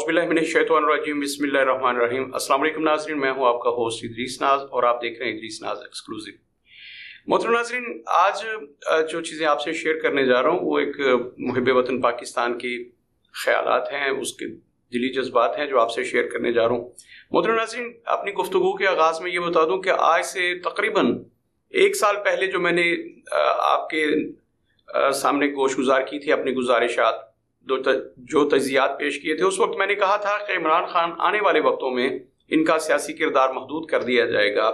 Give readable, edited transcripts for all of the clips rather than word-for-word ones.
औज़ुबिल्लाहिमिनश्शैतानिर्रजीम बिस्मिल्लाहिर्रहमानिर्रहीम। अस्सलाम वालेकुम नाज़रीन, मैं हूं आपका होस्ट इदरीस नाज और आप देख रहे हैं इदरीस नाज एक्सक्लूसिव। मोहतरम नाज़रीन, आज जो चीज़ें आपसे शेयर करने जा रहा हूं वो एक मुहिब्बे वतन पाकिस्तान की ख्यालात हैं, उसके दिली जज्बात हैं जो आपसे शेयर करने जा रहा हूं। मोहतरम नाज़रीन, अपनी गुफ्तगू के आगाज़ में ये बता दूं कि आज से तकरीबन 1 साल पहले जो मैंने आपके सामने गोशगुजार की थी अपनी गुजारिशात जो तजियात पेश किए थे, उस वक्त मैंने कहा था कि इमरान खान आने वाले वक्तों में इनका सियासी किरदार महदूद कर दिया जाएगा।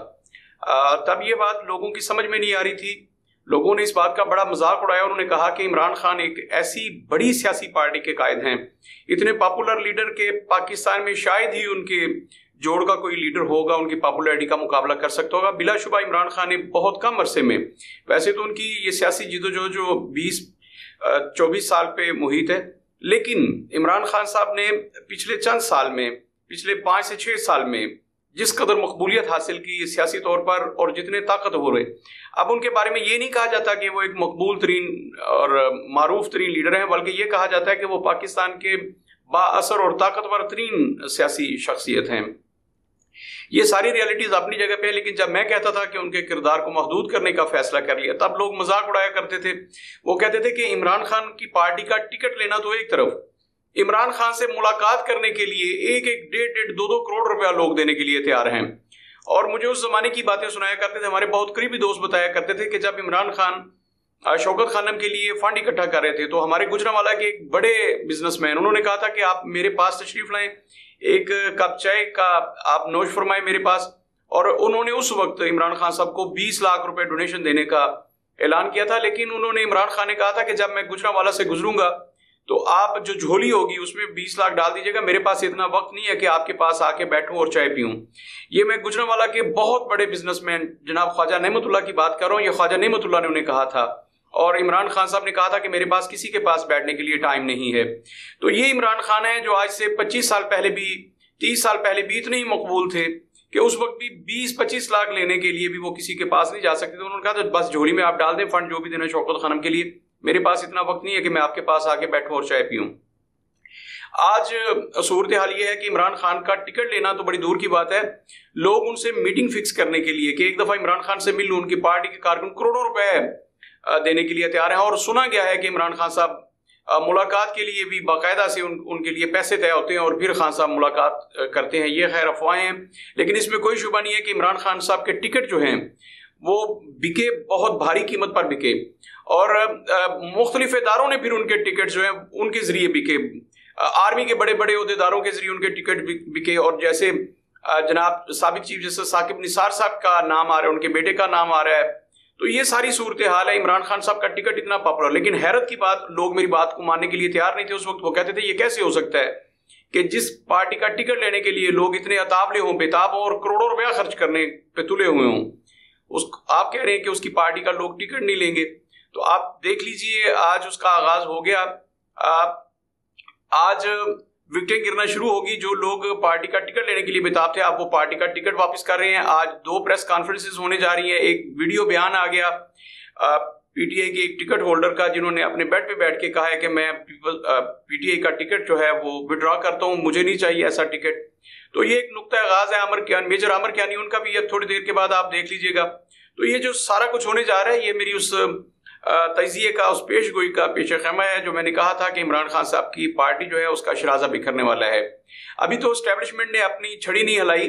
तब ये बात लोगों की समझ में नहीं आ रही थी। लोगों ने इस बात का बड़ा मजाक उड़ाया। उन्होंने कहा कि इमरान खान एक ऐसी बड़ी सियासी पार्टी के कायद हैं, इतने पॉपुलर लीडर के पाकिस्तान में शायद ही उनके जोड़ का कोई लीडर होगा उनकी पॉपुलैरिटी का मुकाबला कर सकता होगा। बिलाशुबा इमरान खान ने बहुत कम अरसे में, वैसे तो उनकी ये सियासी जिदोजहद जो 20-24 साल पे मुहित है, लेकिन इमरान खान साहब ने पिछले चंद साल में, पिछले 5 से 6 साल में जिस कदर मकबूलियत हासिल की सियासी तौर पर और जितने ताकतवर है, अब उनके बारे में ये नहीं कहा जाता कि वो एक मकबूल तरीन और मारूफ तरीन लीडर हैं, बल्कि ये कहा जाता है कि वो पाकिस्तान के बाअसर और ताकतवर तरीन सियासी शख्सियत हैं। ये सारी रियलिटीज अपनी जगह पे है, लेकिन जब मैं कहता था कि उनके किरदार को महदूद करने का फैसला कर लिया, तब लोग मजाक उड़ाया करते थे। वो कहते थे कि इमरान खान की पार्टी का टिकट लेना तो एक तरफ, इमरान खान से मुलाकात करने के लिए 1-1, 1.5, 2-2 करोड़ रुपया लोग देने के लिए तैयार हैं। और मुझे उस जमाने की बातें सुनाया करते थे, हमारे बहुत करीबी दोस्त बताया करते थे कि जब इमरान खान शौकत खानम के लिए फंड इकट्ठा कर रहे थे, तो हमारे गुजरांवाला के एक बड़े बिजनेसमैन, उन्होंने कहा था कि आप मेरे पास तशरीफ लाएं, एक कप चाय का आप नोश फरमाएं मेरे पास। और उन्होंने उस वक्त इमरान खान साहब को 20 लाख रुपए डोनेशन देने का ऐलान किया था। लेकिन उन्होंने, इमरान खान ने कहा था कि जब मैं गुजरांवाला से गुजरूंगा तो आप जो झोली होगी उसमें 20 लाख डाल दीजिएगा, मेरे पास इतना वक्त नहीं है कि आपके पास आके बैठूं और चाय पीऊं। ये मैं गुजरांवाला के बहुत बड़े बिजनेसमैन जनाब ख्वाजा नेमतुल्लाह की बात कर रहा हूं। ये ख्वाजा नेमतुल्लाह ने उन्हें कहा था, और इमरान खान साहब ने कहा था कि मेरे पास किसी के पास बैठने के लिए टाइम नहीं है। तो ये इमरान खान है जो आज से 25 साल पहले भी, 30 साल पहले भी इतने ही मकबूल थे कि उस वक्त भी 20-25 लाख लेने के लिए भी वो किसी के पास नहीं जा सकते थे। उन्होंने कहा था बस झोली में आप डाल दें फंड जो भी देना शौकत खानम के लिए, मेरे पास इतना वक्त नहीं है कि मैं आपके पास आके बैठूं और चाय पीऊं। आज सूरत हाल ये है कि इमरान खान का टिकट लेना तो बड़ी दूर की बात है, लोग उनसे मीटिंग फिक्स करने के लिए कि एक दफा इमरान खान से मिल लूं, उनकी पार्टी के कारकुन करोड़ों रुपए देने के लिए तैयार हैं। और सुना गया है कि इमरान खान साहब मुलाकात के लिए भी बाकायदा से उनके लिए पैसे तय होते हैं और फिर खान साहब मुलाकात करते हैं। ये खैर अफवाहें हैं, लेकिन इसमें कोई शुबा नहीं है कि इमरान खान साहब के टिकट जो हैं वो बिके, बहुत भारी कीमत पर बिके, और मुख्तलिफ इदारों ने फिर उनके टिकट जो है उनके जरिए बिके। आर्मी के बड़े बड़े अहदेदारों के जरिए उनके टिकट बिके, और जैसे जनाब साबिक चीफ जस्टिस साकिब निसार साहब का नाम आ रहा है, उनके बेटे का नाम आ रहा है। तो ये सारी सूरत हाल है। इमरान खान साहब का टिकट इतना पॉपुलर, लेकिन हैरत की बात, लोग मेरी बात को मानने के लिए तैयार नहीं थे उस वक्त। वो कहते थे ये कैसे हो सकता है कि जिस पार्टी का टिकट लेने के लिए लोग इतने अतावले हों, बेताब हों और करोड़ों रुपया खर्च करने पे तुले हुए हों, आप कह रहे हैं कि उसकी पार्टी का लोग टिकट नहीं लेंगे। तो आप देख लीजिए, आज उसका आगाज हो गया। आज विकेटें गिरना शुरू होगी। जो लोग पार्टी का टिकट लेने के लिए बेताब थे, आप वो पार्टी का टिकट वापस कर रहे हैं। आज 2 प्रेस कॉन्फ्रेंसेस होने जा रही हैं। एक वीडियो बयान आ गया पीटीआई के एक टिकट होल्डर का, जिन्होंने अपने बेड पे बैठ के कहा है कि मैं पीटीआई का टिकट जो है वो विड्रॉ करता हूं, मुझे नहीं चाहिए ऐसा टिकट। तो ये एक नुक्ता आगाज है। मेजर आमर कियानी, उनका भी ये थोड़ी देर के बाद आप देख लीजिएगा। तो ये जो सारा कुछ होने जा रहा है, ये मेरी उस तजिए का, उस पेशगोई का पेश खैमा है जो मैंने कहा था कि इमरान खान साहब की पार्टी जो है उसका शराजा बिखरने वाला है। अभी तो एस्टेब्लिशमेंट ने अपनी छड़ी नहीं हिलाई,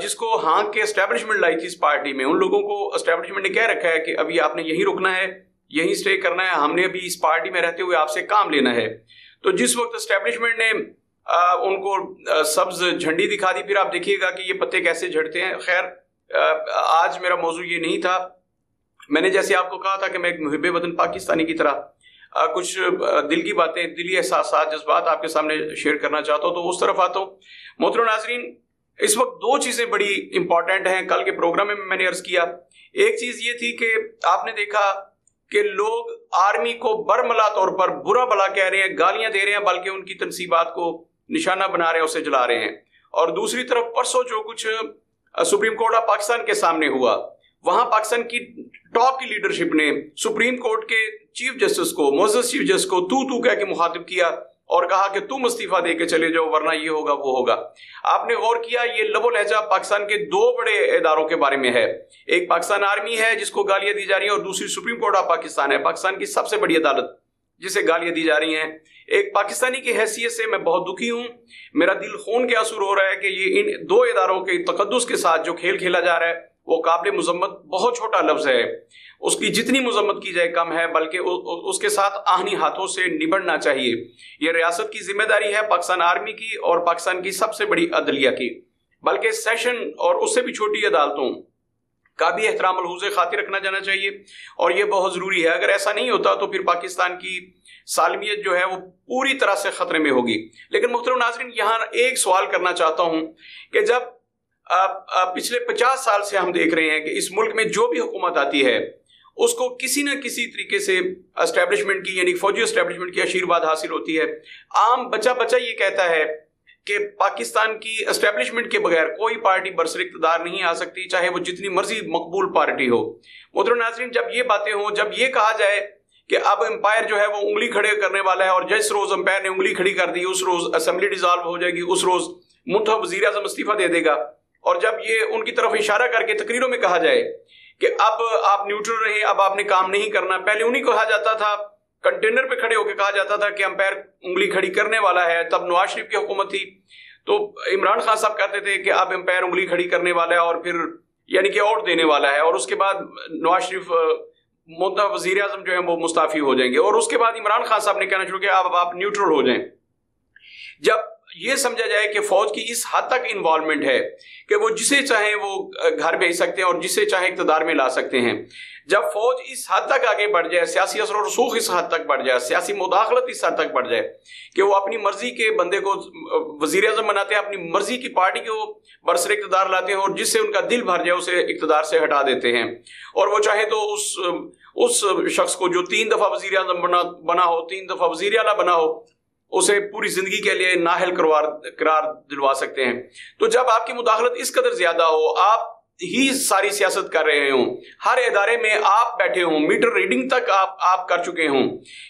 जिसको हाँक के एस्टेब्लिशमेंट लाई थी इस पार्टी में, उन लोगों को एस्टेब्लिशमेंट ने कह रखा है कि अभी आपने यहीं रुकना है, यहीं स्टे करना है, हमने अभी इस पार्टी में रहते हुए आपसे काम लेना है। तो जिस वक्त एस्टेब्लिशमेंट ने उनको सब्ज झंडी दिखा दी, फिर आप देखिएगा कि ये पत्ते कैसे झड़ते हैं। खैर, आज मेरा मौजू ये नहीं था। मैंने जैसे आपको कहा था कि मैं एक मुहिब्बे वतन पाकिस्तानी की तरह कुछ दिल की बातें, दिली एहसास, जज्बात आपके सामने शेयर करना चाहता हूं, तो उस तरफ आता हूं। मोहतरम नाज़रीन, इस वक्त 2 चीजें बड़ी इंपॉर्टेंट हैं। कल के प्रोग्राम में मैंने अर्ज किया, एक चीज ये थी कि आपने देखा कि लोग आर्मी को बरमला तौर पर बुरा भला कह रहे हैं, गालियां दे रहे हैं, बल्कि उनकी तनसीबात को निशाना बना रहे हैं, उसे जला रहे हैं। और दूसरी तरफ परसों जो कुछ सुप्रीम कोर्ट ऑफ पाकिस्तान के सामने हुआ, वहां पाकिस्तान की टॉप की लीडरशिप ने सुप्रीम कोर्ट के चीफ जस्टिस को, मोअज़्ज़ज़ चीफ जस्टिस को तू कह के मुखातिब किया और कहा कि तुम इस्तीफा दे के चले जाओ वरना ये होगा वो होगा। आपने गौर किया ये लबो लहजा पाकिस्तान के दो बड़े इदारों के बारे में है। एक पाकिस्तान आर्मी है जिसको गालियां दी जा रही है और दूसरी सुप्रीम कोर्ट ऑफ पाकिस्तान है, पाकिस्तान की सबसे बड़ी अदालत जिसे गालियां दी जा रही हैं। एक पाकिस्तानी की हैसियत से मैं बहुत दुखी हूं, मेरा दिल खून के आंसू रो रहा है कि ये इन दो इदारों के तकद्दुस के साथ जो खेल खेला जा रहा है वो काबिल मुजम्मत बहुत छोटा लफ्ज है, उसकी जितनी मुजम्मत की जाए कम है, बल्कि उसके साथ आहनी हाथों से निबड़ना चाहिए। यह रियासत की जिम्मेदारी है, पाकिस्तान आर्मी की और पाकिस्तान की सबसे बड़ी अदलिया की, बल्कि सेशन और उससे भी छोटी अदालतों का भी एहतराम मलहूज़ खातिर रखना जाना चाहिए और यह बहुत जरूरी है। अगर ऐसा नहीं होता तो फिर पाकिस्तान की सालमियत जो है वो पूरी तरह से खतरे में होगी। लेकिन मुहतरम नाज़रीन, यहाँ एक सवाल करना चाहता हूं कि जब पिछले 50 साल से हम देख रहे हैं कि इस मुल्क में जो भी हुकूमत आती है उसको किसी न किसी तरीके से एस्टेब्लिशमेंट की यानी फौजी एस्टेब्लिशमेंट की आशीर्वाद हासिल होती है। आम बच्चा ये कहता है कि पाकिस्तान की एस्टेब्लिशमेंट के बगैर कोई पार्टी बरसर इक़्तिदार नहीं आ सकती, चाहे वो जितनी मर्जी मकबूल पार्टी हो। मोहतरम नाज़रीन, जब ये बातें हों, जब ये कहा जाए कि अब एम्पायर जो है वो उंगली खड़े करने वाला है और जिस रोज एम्पायर ने उंगली खड़ी कर दी उस रोज असेंबली डिसॉल्व हो जाएगी, उस रोज मुंतखब वज़ीर आज़म इस्तीफा दे देगा, और जब ये उनकी तरफ इशारा करके तकरीरों में कहा जाए कि अब आप न्यूट्रल रहे, अब आपने काम नहीं करना, पहले उन्हीं को कहा जाता था, कंटेनर पे खड़े होकर कहा जाता था कि अंपायर उंगली खड़ी करने वाला है। तब नवाज शरीफ की हुकूमत थी तो इमरान खान साहब कहते थे कि अब अंपायर उंगली खड़ी करने वाला है और फिर यानी कि आउट देने वाला है, और उसके बाद नवाज शरीफ मुंतखब वज़ीर आज़म जो है वो मुस्ताफी हो जाएंगे, और उसके बाद इमरान खान साहब ने कहना शुरू किया अब आप न्यूट्रल हो जाएं। जब ये समझा जाए कि फौज की इस हद तक इन्वॉल्वमेंट है कि वो जिसे चाहे वो घर भेज सकते हैं और जिसे चाहे इक़्तिदार में ला सकते हैं, जब फौज इस हद तक आगे बढ़ जाए, सियासी असर और रसूख इस हद तक बढ़ जाए, सियासी मुदाखलत इस हद तक बढ़ जाए कि वो अपनी मर्जी के बंदे को वज़ीर आज़म बनाते हैं, अपनी मर्जी की पार्टी को बरसर इक़्तिदार लाते हैं और जिससे उनका दिल भर जाए उसे इक़्तिदार से हटा देते हैं, और वो चाहे तो उस शख्स को जो 3 दफा वज़ीर आज़म बना हो, 3 दफा वज़ीर आला बना हो, उसे पूरी जिंदगी के लिए नाअहल करार दिलवा सकते हैं। तो जब आपकी मुदाखलत इस कदर ज्यादा हो, आप ही सारी सियासत कर रहे हों, हर इदारे में आप बैठे हों, मीटर रीडिंग तक आप कर चुके हों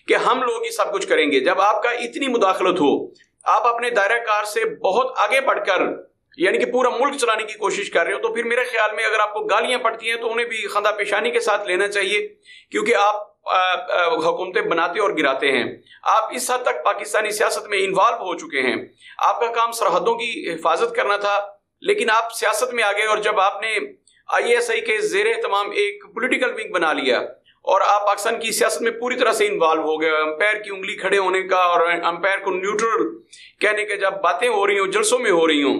कि हम लोग ये सब कुछ करेंगे, जब आपका इतनी मुदाखलत हो, आप अपने दायरा कार से बहुत आगे बढ़कर यानी कि पूरा मुल्क चलाने की कोशिश कर रहे हो, तो फिर मेरे ख्याल में अगर आपको गालियां पड़ती हैं तो उन्हें भी खंदा पेशानी के साथ लेना चाहिए, क्योंकि आप हुकूमतें बनाते और गिराते हैं। आप इस हद तक पाकिस्तानी सियासत में इन्वॉल्व हो चुके हैं, आपका काम सरहदों की हिफाजत करना था, लेकिन आप सियासत में आ गए और जब आपने ISI के ज़ेर एहतमाम एक पॉलिटिकल विंग बना लिया और आप पाकिस्तान की सियासत में पूरी तरह से इन्वॉल्व हो गए, अंपायर की उंगली खड़े होने का और अंपायर को न्यूट्रल कहने के जब बातें हो रही हों, जलसों में हो रही हों,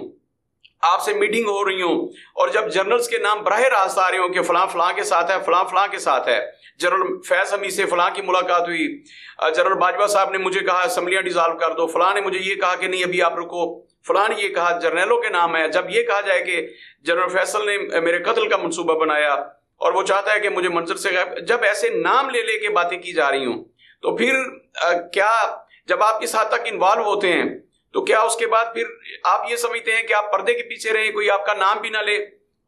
आपसे मीटिंग हो रही हो, और जब जर्नल्स के नाम बराह रास्त आ रहे हो कि फलां फलां के साथ है, फलां फलां के साथ है, जनरल फैज हमीद से फलां की मुलाकात हुई, जनरल बाजवा साहब ने मुझे कहा असम्बलियां डिसॉल्व कर दो, फलां ने मुझे ये कहा कि नहीं अभी आप रुको, फलां ने ये कहा, जर्नलों के नाम है। जब ये कहा जाए कि जनरल फैसल ने मेरे कत्ल का मंसूबा बनाया और वो चाहता है कि मुझे मंजर से गायब, जब ऐसे नाम ले लेके बातें की जा रही हों, तो फिर क्या जब आप इस हद तक इन्वॉल्व होते हैं तो क्या उसके बाद फिर आप ये समझते हैं कि आप पर्दे के पीछे रहें, कोई आपका नाम भी ना ले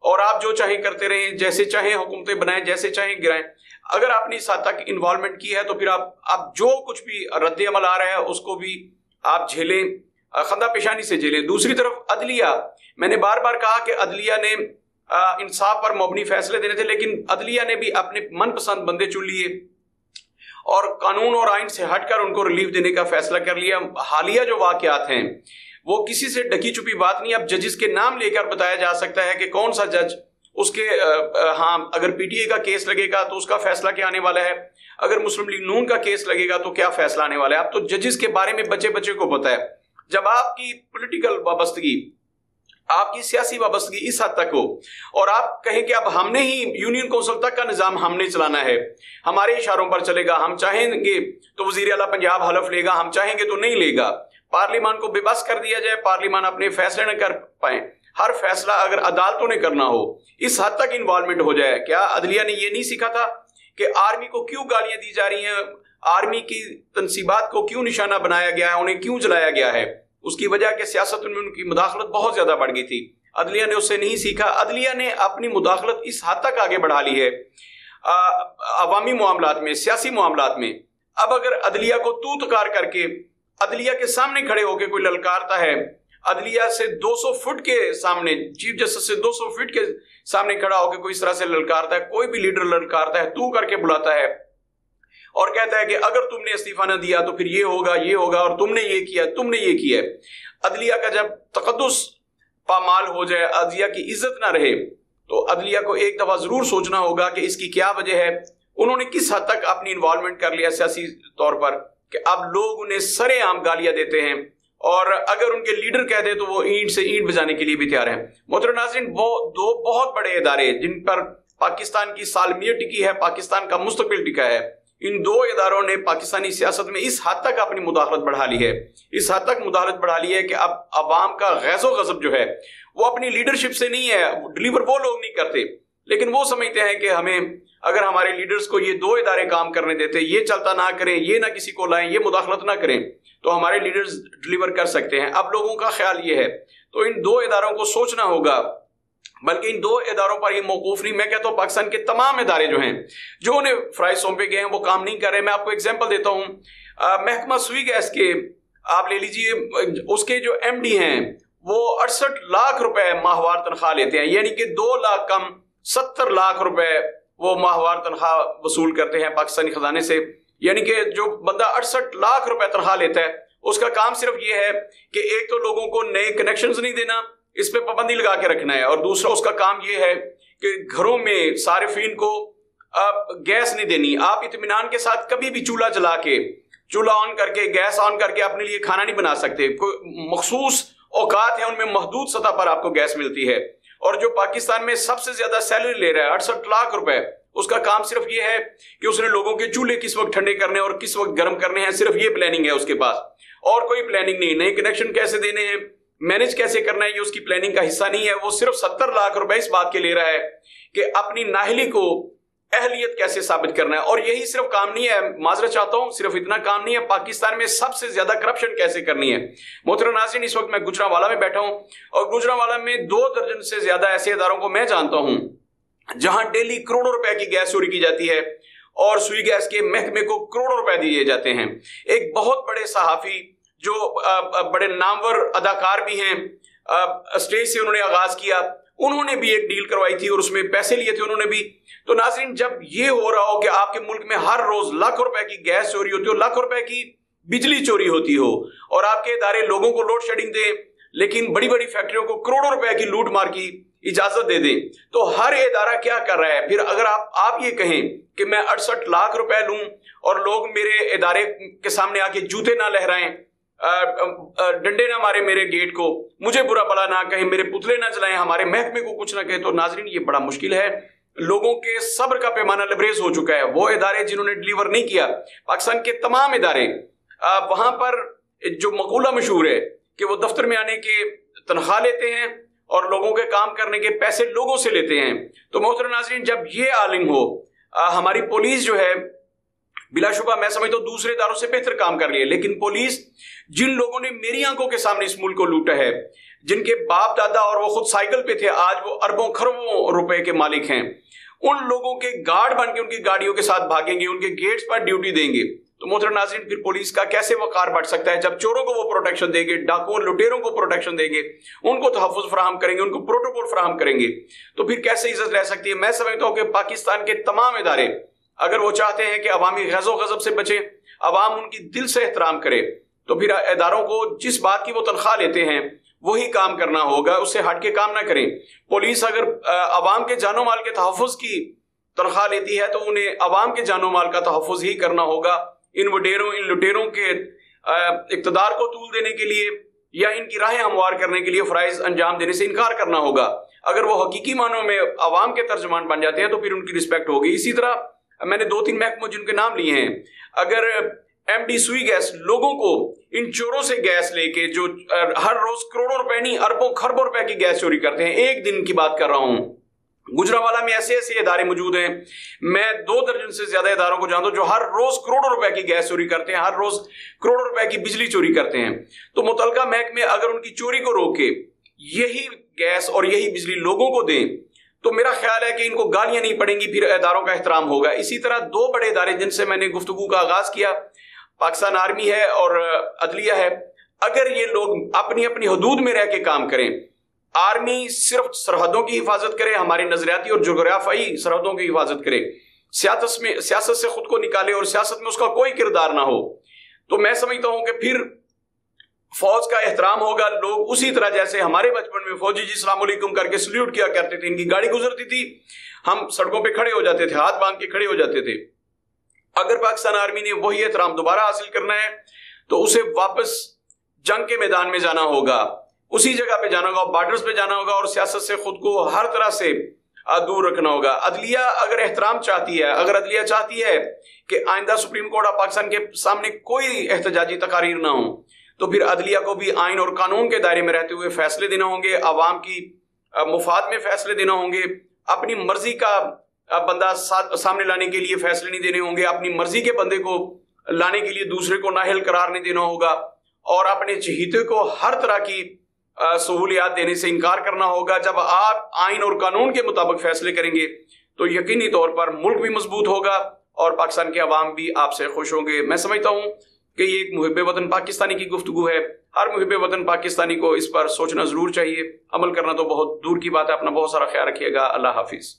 और आप जो चाहे करते रहें, जैसे चाहे हुकूमतें बनाएं, जैसे चाहे गिराएं? अगर आपने इस हद तक इन्वॉल्वमेंट की है तो फिर आप जो कुछ भी रद्द अमल आ रहा है उसको भी आप झेलें, खंदा पेशानी से झेलें। दूसरी तरफ अदलिया, मैंने बार बार कहा कि अदलिया ने इंसाफ पर मबनी फैसले देने थे, लेकिन अदलिया ने भी अपने मनपसंद बंदे चुन लिए और कानून और आइन से हटकर उनको रिलीफ देने का फैसला कर लिया। हालिया जो वाकयात हैं वो किसी से ढकी छुपी बात नहीं, अब जजेस के नाम लेकर बताया जा सकता है कि कौन सा जज उसके हाँ, अगर PTI का केस लगेगा तो उसका फैसला क्या आने वाला है, अगर मुस्लिम लीग नून का केस लगेगा तो क्या फैसला आने वाला है। अब तो जजेस के बारे में बच्चे बच्चे को पता है। जब आपकी पॉलिटिकल वाबस्तगी, आपकी सियासी वाबस्तगी इस हद तक हो और आप कहें कि अब हमने ही यूनियन काउंसिल तक का निजाम हमने चलाना है, हमारे इशारों पर चलेगा, हम चाहेंगे तो वजीर आला पंजाब हलफ लेगा, हम चाहेंगे तो नहीं लेगा, पार्लियामान को बेबस कर दिया जाए, पार्लियामान अपने फैसले न कर पाए, हर फैसला अगर अदालतों ने करना हो, इस हद तक इन्वॉल्वमेंट हो जाए। क्या अदलिया ने यह नहीं सीखा था कि आर्मी को क्यों गालियां दी जा रही हैं, आर्मी की तनसीबात को क्यों निशाना बनाया गया है, उन्हें क्यों जलाया गया है? उसकी वजह के सियासत में उनकी मुदाखलत बहुत ज्यादा बढ़ गई थी। अदलिया ने उससे नहीं सीखा, अदलिया ने अपनी मुदाखलत इस हद तक आगे बढ़ा ली है अवामी मामलात में, सियासी मामलात में। अब अगर अदलिया को तू तकार करके अदलिया के सामने खड़े होकर कोई ललकारता है, अदलिया से 200 फुट के सामने, चीफ जस्टिस से 200 फीट के सामने खड़ा होकर कोई इस तरह से ललकारता है, कोई भी लीडर ललकारता है, तू करके बुलाता है और कहता है कि अगर तुमने इस्तीफा ना दिया तो फिर ये होगा और तुमने ये किया, तुमने ये किया। अदलिया का जब तकद्दुस पामाल हो जाए, अदलिया की इज्जत ना रहे, तो अदलिया को एक दफा जरूर सोचना होगा कि इसकी क्या वजह है। उन्होंने किस हद तक अपनी इन्वॉल्वमेंट कर लिया सियासी तौर पर कि अब लोग उन्हें सरेआम गालियां देते हैं, और अगर उनके लीडर कह दे तो वो ईंट से ईंट बजाने के लिए भी तैयार हैं। मोहतरम नाज़रीन, वो दो बहुत बड़े इदारे जिन पर पाकिस्तान की सालमियत टिकी है, पाकिस्तान का मुस्तकबिल टिका है, इन दो इदारों ने पाकिस्तानी सियासत में इस हद तक अपनी मुदाखलत बढ़ा ली है, इस हद तक मुदाखलत बढ़ा ली है कि अब अवाम का गैज़ो गज़ब जो है वो अपनी लीडरशिप से नहीं है, डिलीवर वो लोग नहीं करते, लेकिन वो समझते हैं कि हमें अगर हमारे लीडर्स को ये दो इदारे काम करने देते, ये चलता ना करें, ये ना किसी को लाएं, ये मुदाखलत ना करें, तो हमारे लीडर्स डिलीवर कर सकते हैं। अब लोगों का ख्याल ये है, तो इन दो इदारों को सोचना होगा, बल्कि इन दो इदारों पर ही मौकूफ नहीं, मैं कहता हूं पाकिस्तान के तमाम इदारे जो हैं, जो उन्हें फराइज सौंपे गए हैं, वो काम नहीं कर रहे। मैं आपको एग्जाम्पल देता हूं, महकमा सुई गैस के आप ले लीजिए, उसके जो MD हैं वो 68 लाख रुपए माहवार तनख्वाह लेते हैं, यानी कि 2 लाख कम 70 लाख रुपए वो माहवार तनख्वाह वसूल करते हैं पाकिस्तानी खजाने से। यानी कि जो बंदा 68 लाख रुपए तनख्वाह लेता है, उसका काम सिर्फ ये है कि एक तो लोगों को नए कनेक्शंस नहीं देना, इस पे पाबंदी लगा के रखना है, और दूसरा उसका काम ये है कि घरों में सारिफीन को गैस नहीं देनी। आप इत्मीनान के साथ कभी भी चूल्हा जला के, चूल्हा ऑन करके, गैस ऑन करके अपने लिए खाना नहीं बना सकते। कोई मखसूस औकात है, उनमें महदूद सतह पर आपको गैस मिलती है। और जो पाकिस्तान में सबसे ज्यादा सैलरी ले रहा है 68 लाख रुपए, उसका काम सिर्फ ये है कि उसने लोगों के चूल्हे किस वक्त ठंडे करने और किस वक्त गर्म करने हैं, सिर्फ ये प्लानिंग है उसके पास, और कोई प्लानिंग नहीं। नए कनेक्शन कैसे देने हैं, मैनेज कैसे करना है, ये उसकी प्लानिंग का हिस्सा नहीं है। वो सिर्फ 70 लाख रुपए इस बात के ले रहा है कि अपनी नाहली को अहलियत कैसे साबित करना है। और यही सिर्फ काम नहीं है, माजरत चाहता हूं, सिर्फ इतना काम नहीं है, पाकिस्तान में सबसे ज्यादा करप्शन कैसे करनी है। मोहतरम नाज़रीन, इस वक्त मैं गुजरांवाला में बैठा हूं, और गुजरांवाला में 2 दर्जन से ज्यादा ऐसे इदारों को मैं जानता हूं जहां डेली करोड़ों रुपए की गैस चोरी की जाती है, और सुई गैस के महकमे को करोड़ों रुपए दिए जाते हैं। एक बहुत बड़े सहाफी जो बड़े नामवर अदाकार भी हैं, स्टेज से उन्होंने आगाज किया, उन्होंने भी एक डील करवाई थी और उसमें पैसे लिए थे उन्होंने भी। तो नाज़रीन, जब ये हो रहा हो कि आपके मुल्क में हर रोज लाखों रुपए की गैस चोरी होती हो, लाखों रुपए की बिजली चोरी होती हो, और आपके इदारे लोगों को लोड शेडिंग दें, लेकिन बड़ी बड़ी फैक्ट्रियों को करोड़ों रुपए की लूट मार की इजाजत दे दें, तो हर इदारा क्या कर रहा है? फिर अगर आप ये कहें कि मैं 68 लाख रुपए लूं और लोग मेरे इदारे के सामने आके जूते ना लहराएं, डंडे ना मारे मेरे गेट को, मुझे बुरा भला ना कहें, मेरे पुतले ना जलाएं, हमारे महकमे को कुछ ना कहें, तो नाजरीन ये बड़ा मुश्किल है। लोगों के सब्र का पैमाना लबरेज हो चुका है। वो इदारे जिन्होंने डिलीवर नहीं किया, पाकिस्तान के तमाम इदारे, वहां पर जो मकूला मशहूर है कि वो दफ्तर में आने के तनख्वाह लेते हैं और लोगों के काम करने के पैसे लोगों से लेते हैं। तो मोहतरम नाज़रीन, जब ये आलिम हो, हमारी पुलिस जो है बिलाशुबा मैं समझता हूं दूसरे इदारों से बेहतर काम कर रही है, लेकिन पुलिस जिन लोगों ने मेरी आंखों के सामने इस मुल्क को लूटा है, जिनके बाप दादा और वो खुद साइकिल पे थे, आज वो अरबों खरबों रुपए के मालिक हैं, उन लोगों के गार्ड बन के उनकी गाड़ियों के साथ भागेंगे, उनके गेट्स पर ड्यूटी देंगे, तो मोहतरम नाज़रीन फिर पुलिस का कैसे वकार बढ़ सकता है? जब चोरों को वो प्रोटेक्शन देंगे, डाकुओं लुटेरों को प्रोटेक्शन देंगे, उनको तहफ़्फ़ुज़ फराहम करेंगे, उनको प्रोटोकॉल फराहम करेंगे, तो फिर कैसे इज्जत रह सकती है? मैं समझता हूं कि पाकिस्तान के तमाम इदारे अगर वो चाहते हैं कि अवामी गज़ो गज़ब से बचे, अवाम उनकी दिल से एहतराम करे, तो फिर इदारों को जिस बात की वो तनख्वाह लेते हैं वही काम करना होगा, उससे हट के काम ना करें। पुलिस अगर अवाम के जानो माल के तहफ़्फ़ुज़ की तनख्वाह लेती है तो उन्हें अवाम के जानो माल का तहफ़्फ़ुज़ ही करना होगा। इन वडेरों, इन लुटेरों के इक़्तिदार को तूल देने के लिए या इनकी राहें हमवार करने के लिए फ़राइज़ अंजाम देने से इनकार करना होगा। अगर वो हकीकी मानों में अवाम के तर्जुमान बन जाते हैं तो फिर उनकी रिस्पेक्ट होगी। इसी तरह मैंने 2-3 महकमों जिनके नाम लिए हैं, अगर MD सुई गैस लोगों को इन चोरों से गैस लेके जो हर रोज करोड़ों रुपए नहीं अरबों खरबों रुपए की गैस चोरी करते हैं, एक दिन की बात कर रहा हूं, गुजरांवाला में ऐसे ऐसे इदारे मौजूद हैं, मैं 2 दर्जन से ज्यादा इदारों को जानता हूं जो हर रोज करोड़ों रुपए की गैस चोरी करते हैं, हर रोज करोड़ों रुपए की बिजली चोरी करते हैं। तो मुतलका महकमे अगर उनकी चोरी को रोके, यही गैस और यही बिजली लोगों को दें, तो मेरा ख्याल है कि इनको गालियां नहीं पड़ेंगी, फिर इदारों का एहतराम होगा। इसी तरह 2 बड़े इदारे जिनसे मैंने गुफ्तगू का आगाज किया, पाकिस्तान आर्मी है और अदलिया है, अगर ये लोग अपनी अपनी हदूद में रह के काम करें, आर्मी सिर्फ सरहदों की हिफाजत करे, हमारे नजरियाती और जोग्राफियाई सरहदों की हिफाजत करे, सियासत से खुद को निकाले और सियासत में उसका कोई किरदार ना हो, तो मैं समझता हूं कि फिर फौज का एहतराम होगा। लोग उसी तरह जैसे हमारे बचपन में फौजी जी सलाम अलैकुम करके सल्यूट किया करते थे, इनकी गाड़ी गुजरती थी, हम सड़कों पे खड़े हो जाते थे, हाथ बांध के खड़े हो जाते थे। अगर पाकिस्तान आर्मी ने वही एहतराम दोबारा हासिल करना है तो उसे वापस जंग के मैदान में जाना होगा, उसी जगह पे जाना होगा, बॉर्डर्स पे जाना होगा और सियासत से खुद को हर तरह से दूर रखना होगा। अदलिया अगर एहतराम चाहती है, अगर अदलिया चाहती है कि आइंदा सुप्रीम कोर्ट ऑफ पाकिस्तान के सामने कोई एहतजाजी तकारीर ना हो, तो फिर अदलिया को भी आइन और कानून के दायरे में रहते हुए फैसले देना होंगे, अवाम की मुफाद में फैसले देना होंगे, अपनी मर्जी का बंदा सामने लाने के लिए फैसले नहीं देने होंगे, अपनी मर्जी के बंदे को लाने के लिए दूसरे को नाअहल करार नहीं देना होगा और अपने चहीते को हर तरह की सहूलियात देने से इनकार करना होगा। जब आप आइन और कानून के मुताबिक फैसले करेंगे तो यकीनी तौर पर मुल्क भी मजबूत होगा और पाकिस्तान के अवाम भी आपसे खुश होंगे। मैं समझता हूं कि ये एक मुहिब वतन पाकिस्तानी की गुफ्तगू है। हर मुहिब वतन पाकिस्तानी को इस पर सोचना जरूर चाहिए, अमल करना तो बहुत दूर की बात है। अपना बहुत सारा ख्याल रखिएगा। अल्लाह हाफिज।